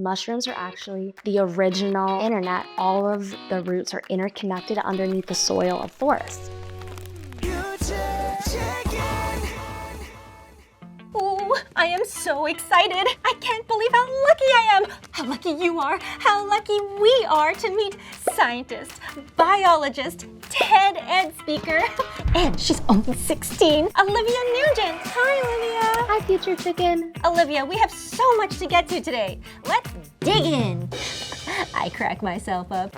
Mushrooms are actually the original internet. All of the roots are interconnected underneath the soil of forests. Ooh, I am so excited. I can't believe how lucky I am. How lucky you are. How lucky we are to meet scientist, biologist, TED Ed speaker, and she's only 16, Olivia Nugent. Hi, Olivia. Hi, future chicken. Olivia, we have so much to get to today. Let's dig in. I crack myself up.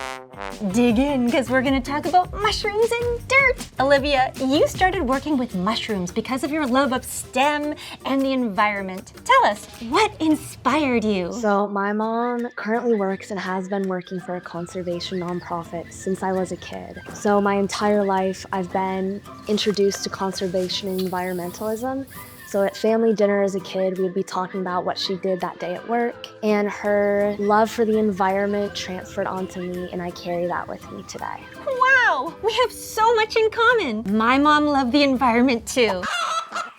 Dig in, because we're going to talk about mushrooms and dirt. Olivia, you started working with mushrooms because of your love of STEM and the environment. Tell us, what inspired you? So my mom currently works and has been working for a conservation nonprofit since I was a kid. So my entire life, I've been introduced to conservation and environmentalism. So at family dinner as a kid, we'd be talking about what she did that day at work, and her love for the environment transferred onto me, and I carry that with me today. Wow, we have so much in common. My mom loved the environment too.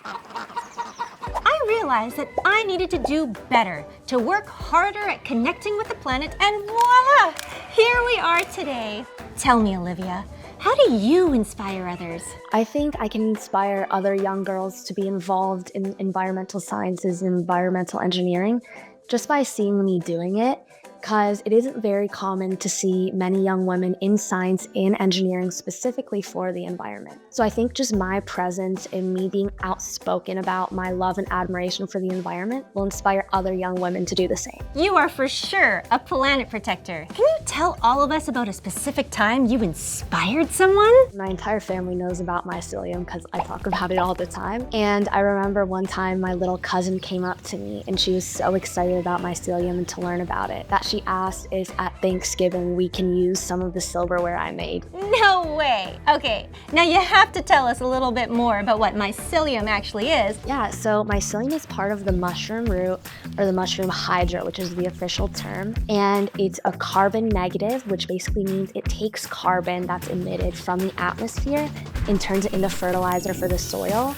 I realized that I needed to do better, to work harder at connecting with the planet, and voila, here we are today. Tell me, Olivia, how do you inspire others? I think I can inspire other young girls to be involved in environmental sciences and environmental engineering just by seeing me doing it, because it isn't very common to see many young women in science and engineering specifically for the environment. So I think just my presence and me being outspoken about my love and admiration for the environment will inspire other young women to do the same. You are for sure a planet protector. Can you tell all of us about a specific time you inspired someone? My entire family knows about mycelium because I talk about it all the time. And I remember one time my little cousin came up to me and she was so excited about mycelium and to learn about it that she asked if at Thanksgiving we can use some of the silverware I made. No way. Okay, now you have to tell us a little bit more about what mycelium actually is. Yeah, so mycelium is part of the mushroom root, or the mushroom hydra, which is the official term. And it's a carbon negative, which basically means it takes carbon that's emitted from the atmosphere and turns it into fertilizer for the soil.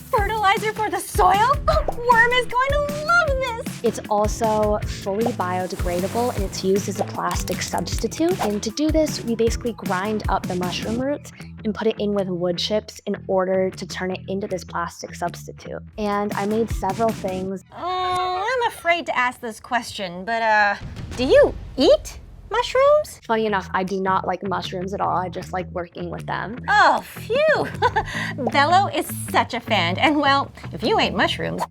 Fertilizer for the soil? Worm is going to love this! It's also fully biodegradable and it's used as a plastic substitute. And to do this, we basically grind up the mushroom roots and put it in with wood chips in order to turn it into this plastic substitute. And I made several things. I'm afraid to ask this question, but do you eat mushrooms? Funny enough, I do not like mushrooms at all. I just like working with them. Oh, phew! Bello is such a fan, and well, if you ate mushrooms...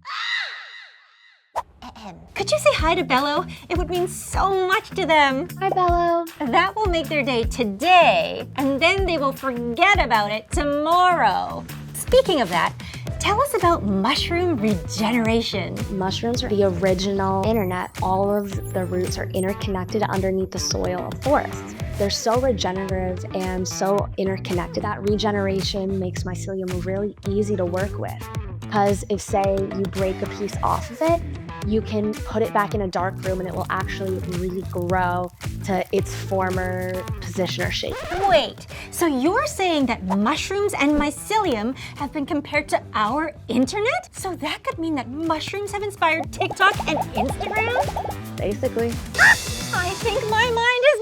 Could you say hi to Bello? It would mean so much to them. Hi, Bello. That will make their day today, and then they will forget about it tomorrow. Speaking of that, tell us about mushroom regeneration. Mushrooms are the original internet. All of the roots are interconnected underneath the soil of forests. They're so regenerative and so interconnected that regeneration makes mycelium really easy to work with. Because if, say, you break a piece off of it, you can put it back in a dark room and it will actually regrow to its former position or shape. Wait, so you're saying that mushrooms and mycelium have been compared to our internet? So that could mean that mushrooms have inspired TikTok and Instagram? Basically. I think my mind is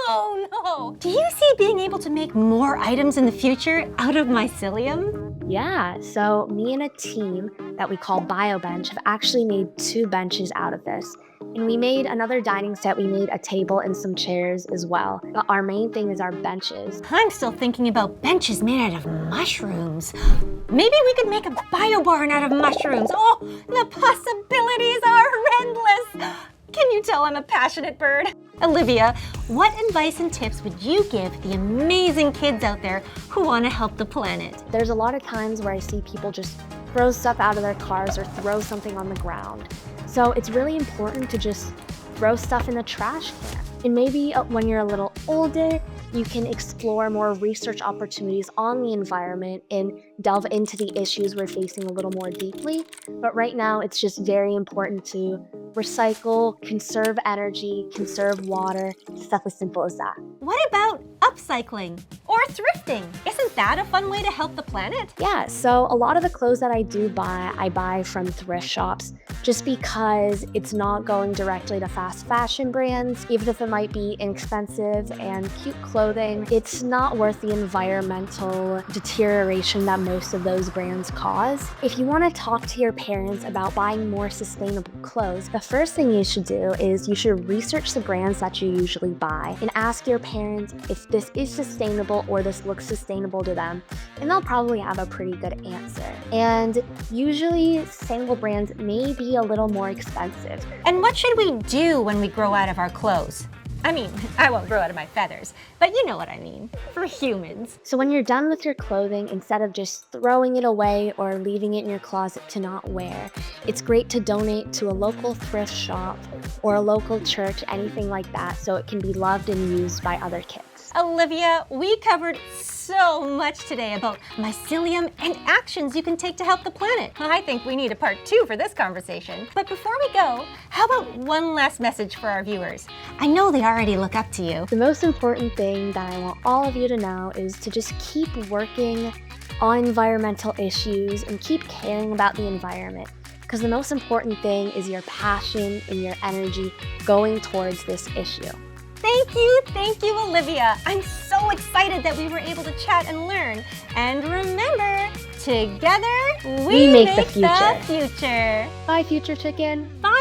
blown. No. Do you see being able to make more items in the future out of mycelium? Yeah, so me and a team that we call BioBench have actually made 2 benches out of this. And we made another dining set. We made a table and some chairs as well. But our main thing is our benches. I'm still thinking about benches made out of mushrooms. Maybe we could make a bio barn out of mushrooms. Oh, the possibilities are endless. Can you tell I'm a passionate bird? Olivia, what advice and tips would you give the amazing kids out there who want to help the planet? There's a lot of times where I see people just throw stuff out of their cars or throw something on the ground. So it's really important to just throw stuff in the trash can. And maybe when you're a little older, you can explore more research opportunities on the environment and delve into the issues we're facing a little more deeply. But right now, it's just very important to recycle, conserve energy, conserve water, stuff as simple as that. What about upcycling or thrifting? Isn't that a fun way to help the planet? Yeah, so a lot of the clothes that I do buy, I buy from thrift shops. just because it's not going directly to fast fashion brands. Even if it might be inexpensive and cute clothing, it's not worth the environmental deterioration that most of those brands cause. If you want to talk to your parents about buying more sustainable clothes, the first thing you should do is you should research the brands that you usually buy and ask your parents if this is sustainable or this looks sustainable to them, and they'll probably have a pretty good answer. And usually sustainable brands may be a little more expensive. And what should we do when we grow out of our clothes? I mean, I won't grow out of my feathers, but you know what I mean, for humans. So when you're done with your clothing, instead of just throwing it away or leaving it in your closet to not wear, it's great to donate to a local thrift shop or a local church, anything like that, so it can be loved and used by other kids. Olivia, we covered so much today about mycelium and actions you can take to help the planet. I think we need a part 2 for this conversation. But before we go, how about one last message for our viewers? I know they already look up to you. The most important thing that I want all of you to know is to just keep working on environmental issues and keep caring about the environment. Because the most important thing is your passion and your energy going towards this issue. Thank you, Olivia. I'm so excited that we were able to chat and learn. And remember, together we make the future. Bye, Future Chicken. Bye.